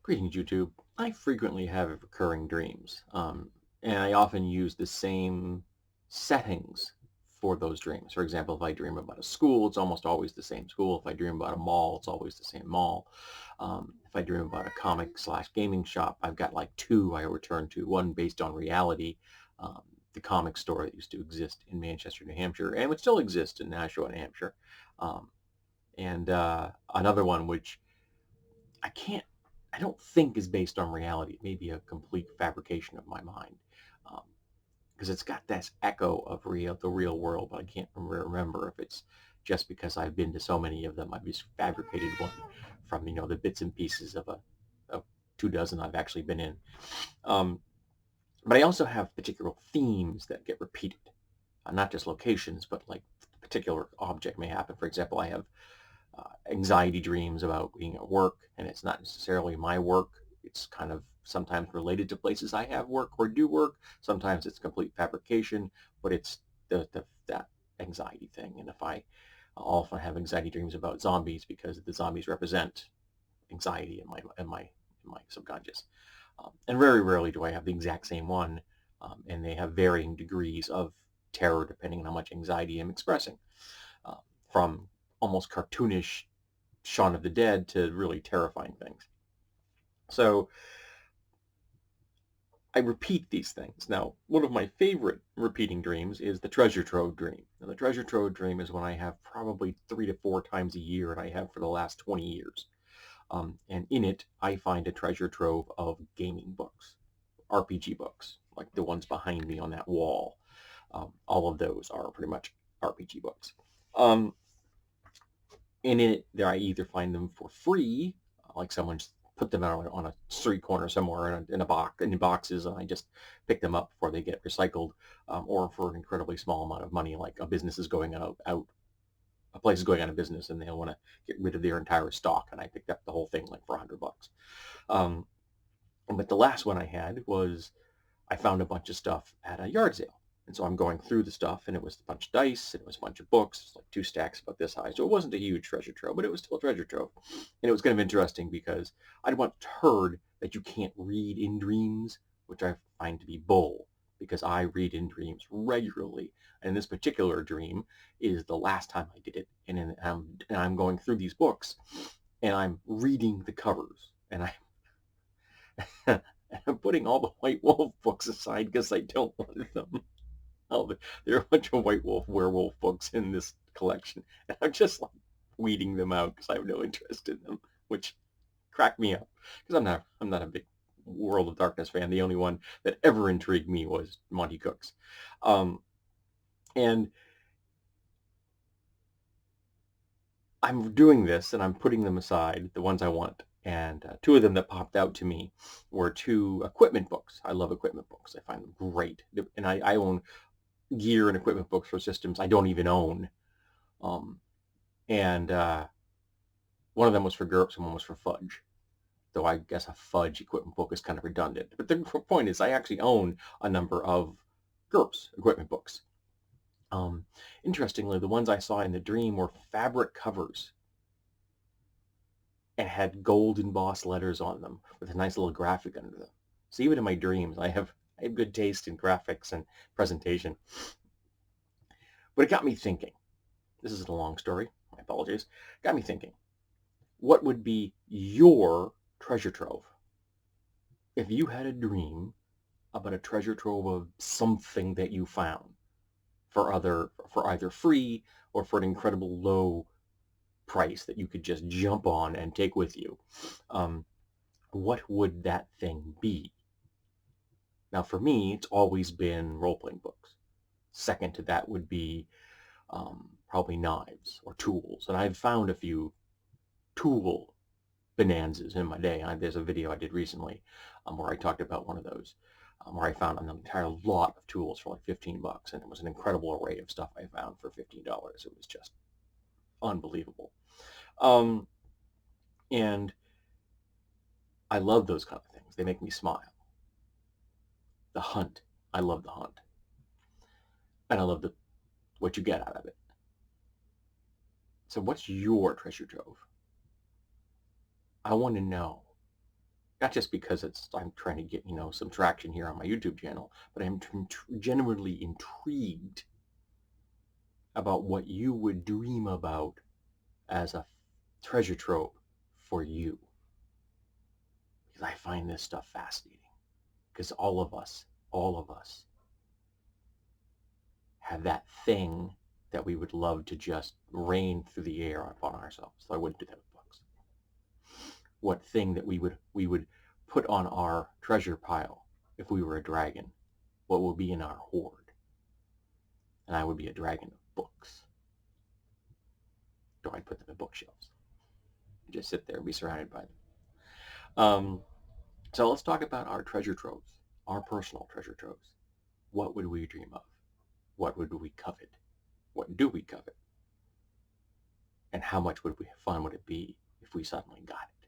Greetings, YouTube. I frequently have recurring dreams, and I often use the same settings for those dreams. For example, if I dream about a school, it's almost always the same school. If I dream about a mall, it's always the same mall. If I dream about a comic/gaming shop, I've got like two I return to, one based on reality, um, the comic store that used to exist in Manchester, New Hampshire, and would still exist in Nashua, New Hampshire, um, and another one which I can't, I don't think is based on reality. It may be a complete fabrication of my mind, because it's got this echo of the real world, but I can't remember if it's just because I've been to so many of them. I've just fabricated one from the bits and pieces of 2 dozen I've actually been in. Um, but I also have particular themes that get repeated, not just locations, but like a particular object may happen. For example, I have anxiety dreams about being at work, and it's not necessarily my work. It's kind of sometimes related to places I have work or do work. Sometimes it's complete fabrication, but it's that anxiety thing. And if I often have anxiety dreams about zombies because the zombies represent anxiety in my subconscious. And very rarely do I have the exact same one, and they have varying degrees of terror depending on how much anxiety I'm expressing, uh, from almost cartoonish Shaun of the Dead to really terrifying things. So I repeat these things. Now, one of my favorite repeating dreams is the treasure trove dream. Now, the treasure trove dream is one I have probably 3 to 4 times a year, and I have for the last 20 years. And in it, I find a treasure trove of gaming books, RPG books, like the ones behind me on that wall. All of those are pretty much RPG books. Um, and in it, there I either find them for free, like someone's put them out on a street corner somewhere in boxes, and I just pick them up before they get recycled, or for an incredibly small amount of money, like a business is going out, a place is going out of business, and they want to get rid of their entire stock, and I picked up the whole thing like for $100. Um, but the last one I had was I found a bunch of stuff at a yard sale. And so I'm going through the stuff, and it was a bunch of dice, and it was a bunch of books, like 2 stacks about this high. So it wasn't a huge treasure trove, but it was still a treasure trove. And it was kind of interesting because I'd once heard that you can't read in dreams, which I find to be bull, because I read in dreams regularly. And this particular dream is the last time I did it. And I'm going through these books, and I'm reading the covers, and I'm putting all the White Wolf books aside because I don't want them. Oh, there are a bunch of White Wolf werewolf books in this collection, and I'm just like weeding them out because I have no interest in them, which cracked me up because I'm not a big World of Darkness fan. The only one that ever intrigued me was Monty Cook's, and I'm doing this and I'm putting them aside, the ones I want. And two of them that popped out to me were two equipment books. I love equipment books. I find them great. And I own gear and equipment books for systems I don't even own. Um, and one of them was for GURPS and one was for Fudge. Though I guess a Fudge equipment book is kind of redundant. But the point is I actually own a number of GURPS equipment books. Interestingly, the ones I saw in the dream were fabric covers and had gold embossed letters on them with a nice little graphic under them. So even in my dreams, I have good taste in graphics and presentation. But it got me thinking. This is a long story. My apologies. Got me thinking. What would be your treasure trove if you had a dream about a treasure trove of something that you found for either free or for an incredible low price that you could just jump on and take with you? What would that thing be? Now, for me, it's always been role-playing books. Second to that would be probably knives or tools. And I've found a few tool bonanzas in my day. There's a video I did recently where I talked about one of those, where I found an entire lot of tools for like $15, and it was an incredible array of stuff I found for $15. It was just unbelievable. Um, and I love those kind of things. They make me smile. The hunt. I love the hunt. And I love what you get out of it. So what's your treasure trove? I want to know. Not just because I'm trying to get, some traction here on my YouTube channel, but I'm genuinely intrigued about what you would dream about as a treasure trove for you. Because I find this stuff fascinating. Because all of us have that thing that we would love to just rain through the air upon ourselves. So I wouldn't do that with books. What thing that we would put on our treasure pile if we were a dragon? What would be in our hoard? And I would be a dragon of books. Or I'd put them in bookshelves. Just sit there and be surrounded by them. So let's talk about our treasure troves, our personal treasure troves. What would we dream of? What would we covet? What do we covet? And how much fun would it be if we suddenly got it?